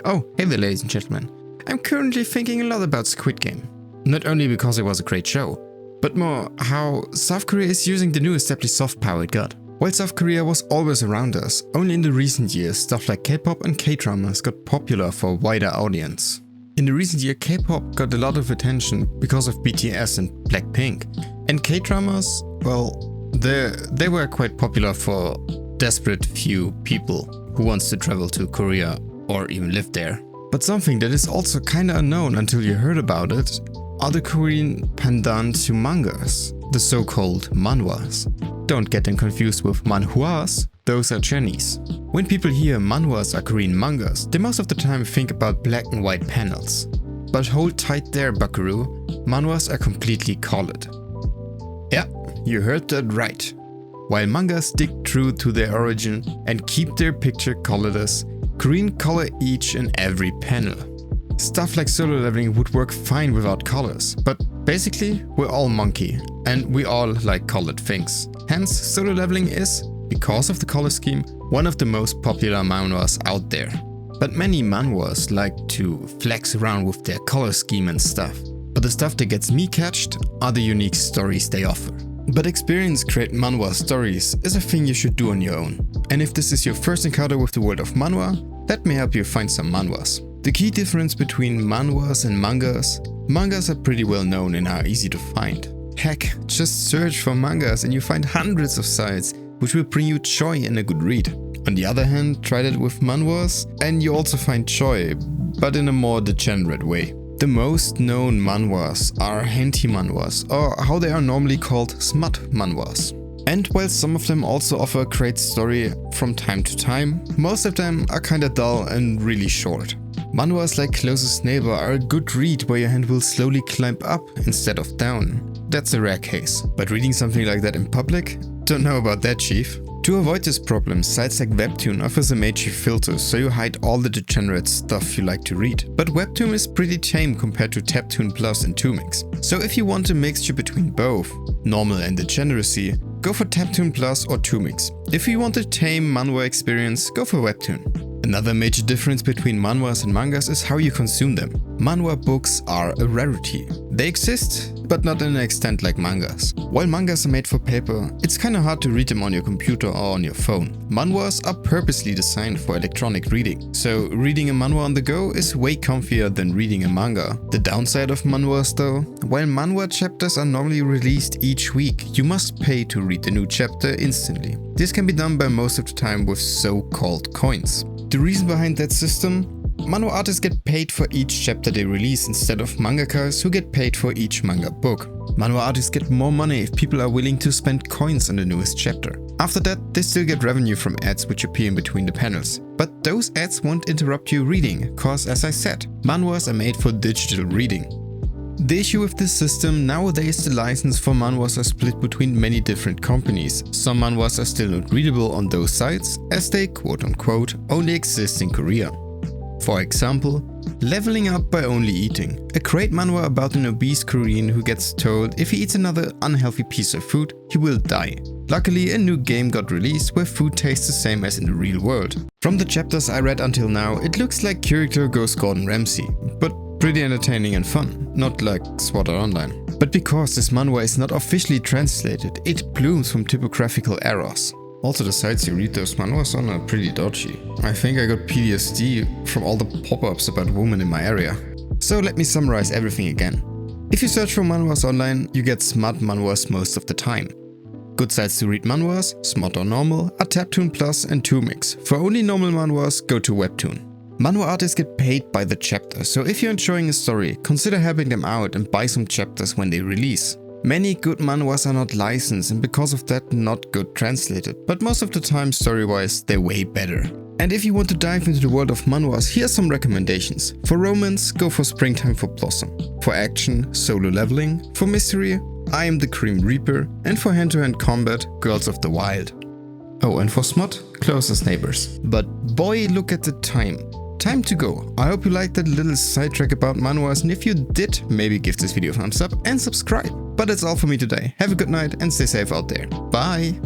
Oh, hey there ladies and gentlemen. I'm currently thinking a lot about Squid Game. Not only because it was a great show, but more how South Korea is using the new established soft power it got. While South Korea was always around us, only in the recent years stuff like K-pop and K-dramas got popular for a wider audience. In the recent year, K-pop got a lot of attention because of BTS and Blackpink. And K-dramas, well, they were quite popular for desperate few people who wants to travel to Korea or even live there. But something that is also kinda unknown until you heard about it are the Korean pendant to mangas, the so-called Manhwas. Don't get them confused with Manhwas, those are Chinese. When people hear Manhwas are Korean mangas, they most of the time think about black and white panels. But hold tight there, buckaroo, Manhwas are completely colored. Yeah, you heard that right. While mangas stick true to their origin and keep their picture colorless, Korean color each and every panel. Stuff like solo leveling would work fine without colors, but basically we're all monkey and we all like colored things. Hence, solo leveling is, because of the color scheme, one of the most popular manhwas out there. But many manhwas like to flex around with their color scheme and stuff. But the stuff that gets me catched are the unique stories they offer. But experience create manhwa stories is a thing you should do on your own. And if this is your first encounter with the world of manhwa, let me help you find some manhwas. The key difference between manhwas and mangas are pretty well known and are easy to find. Heck, just search for mangas and you find hundreds of sites which will bring you joy and a good read. On the other hand, try that with manhwas and you also find joy, but in a more degenerate way. The most known manhwas are hentai manhwas, or how they are normally called smut manhwas. And while some of them also offer a great story from time to time, most of them are kinda dull and really short. Manhwas like Closest Neighbor are a good read where your hand will slowly climb up instead of down. That's a rare case, but reading something like that in public? Don't know about that, chief. To avoid this problem, sites like Webtoon offers a major filter so you hide all the degenerate stuff you like to read. But Webtoon is pretty tame compared to Taptoon Plus and Tumix. So if you want a mixture between both, normal and degeneracy, go for Taptoon Plus or Tumix. If you want a tame manhwa experience, go for Webtoon. Another major difference between manhwas and mangas is how you consume them. Manhwa books are a rarity. They exist, but not in an extent like mangas. While mangas are made for paper, it's kinda hard to read them on your computer or on your phone. Manhwas are purposely designed for electronic reading, so reading a manhwa on the go is way comfier than reading a manga. The downside of manhwas though, while manhwa chapters are normally released each week, you must pay to read the new chapter instantly. This can be done by most of the time with so-called coins. The reason behind that system? Manhwa artists get paid for each chapter they release instead of mangakas who get paid for each manga book. Manhwa artists get more money if people are willing to spend coins on the newest chapter. After that, they still get revenue from ads which appear in between the panels. But those ads won't interrupt your reading, cause as I said, manhwas are made for digital reading. The issue with this system, nowadays the license for manhwas are split between many different companies. Some manhwas are still not readable on those sites, as they quote-unquote only exist in Korea. For example, Leveling Up by Only Eating, a great manhwa about an obese Korean who gets told if he eats another unhealthy piece of food, he will die. Luckily, a new game got released where food tastes the same as in the real world. From the chapters I read until now, it looks like character goes Gordon Ramsay, but pretty entertaining and fun, not like SWAT Art Online. But because this manhwa is not officially translated, it blooms from typographical errors. Also, the sites you read those manhwas on are pretty dodgy. I think I got PTSD from all the pop-ups about women in my area. So let me summarize everything again. If you search for manhwas online, you get smart manhwas most of the time. Good sites to read manhwas, smart or normal, are Taptoon Plus and Tumix. For only normal manhwas, go to Webtoon. Manhwa artists get paid by the chapter, so if you're enjoying a story, consider helping them out and buy some chapters when they release. Many good manhwas are not licensed and because of that not good translated, but most of the time story-wise they're way better. And if you want to dive into the world of manhwas, here are some recommendations. For romance, go for Springtime for Blossom. For action, Solo Leveling. For mystery, I Am the Grim Reaper. And for hand-to-hand combat, Girls of the Wild. Oh, and for smut, Closest Neighbors. But boy, look at the time. Time to go. I hope you liked that little sidetrack about manhwas, and if you did, maybe give this video a thumbs up and subscribe. But that's all for me today. Have a good night and stay safe out there. Bye!